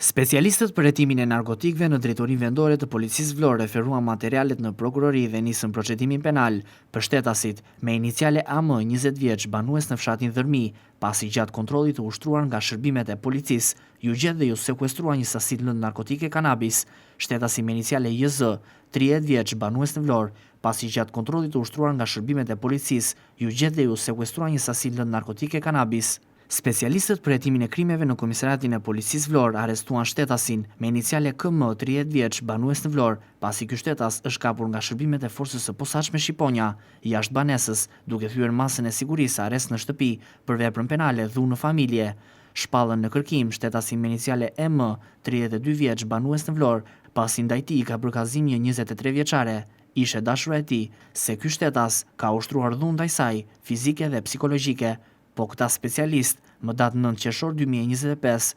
Specialistët për hetimin e narkotikëve në Drejtorinë Vendore të Policisë Vlorë referuan materialet në prokurori dhe nisën procedimin penal për shtetasit me iniciale AM 20 vjeç banues në fshatin Dhërmi, pasi gjatë kontrollit të ushtruar nga shërbimet e policisë, ju gjet dhe ju sekuestrua një sasi të lëndë narkotike kanabis. Shtetasi me iniciale JZ, 30 vjeç banues në Vlorë, pasi gjatë kontrollit të ushtruar nga shërbimet e policisë, ju gjet dhe ju sekuestrua një sasi të lëndë narkotike kanabis. Specialistët për hetimin e krimeve në Komisariatin e Policisë Vlorë arrestuan shtetasin me iniciale KM 30 vjeç banues në Vlorë, pasi ky shtetas është kapur nga shërbimet e forcës së posaçme Shqiponja, jashtë banesës, duke thyer masën e sigurisë arrest në shtëpi për veprën penale dhunë në familje. Shpallën në kërkim shtetasin me iniciale M 32 vjeç banues në Vlorë, pasi ndaj tij ka bërë kallëzim një 23 vjeçare. Ishte dashura e tij se ky shtetas ka ushtruar dhunë ndaj saj, fizike dhe psikologjike. Po këta specialist, më datë 9 qershor 2025,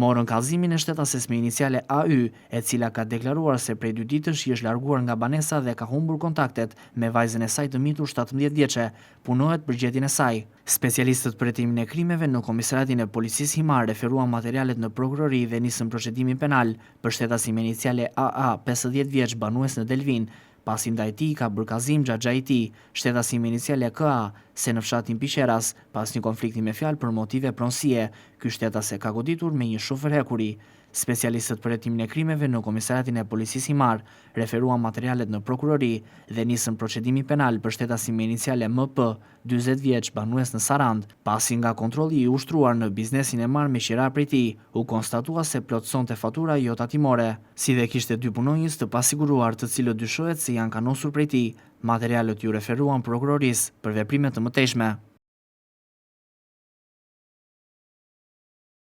morën kallëzimin e shtetases me iniciale AY, e cila ka deklaruar se prej 2 ditësh i është larguar nga banesa dhe ka humbur kontaktet me vajzën e saj të mitur 17 vjeçe, punohet për gjetjen e saj. Specialistët për hetimin e krimeve në Komisariatin e Policisë Himar referuan materialet në prokurori dhe nisën procedimin penal për shtetasin me iniciale AA 50 vjeç banues në Delvin, pasi ndaj tij ka bërë kallëzim xhaxha i tij, shtetasin me iniciale KA, se në fshatin Pisheras, pas një konflikti me fjalë për motive pronësie, ky shtetas e ka goditur me një shofer hekuri. Specialistët për hetimin e krimeve në Komisariatin e Policisë Himar referuan materialet në prokurori dhe nisën procedimi penal për shtetasin me iniciale MP, 40 vjeç banues në Sarand, pasi nga kontrolli i ushtruar në biznesin e marrë me qira prej tij, u konstatua se plotësonte fatura jo tatimore, si dhe kishte 2 punonjës të pasiguruar të cilët dyshohet se janë kanosur prej tij. Materialet ju referuan prokurorisë për veprime të mëtejshme.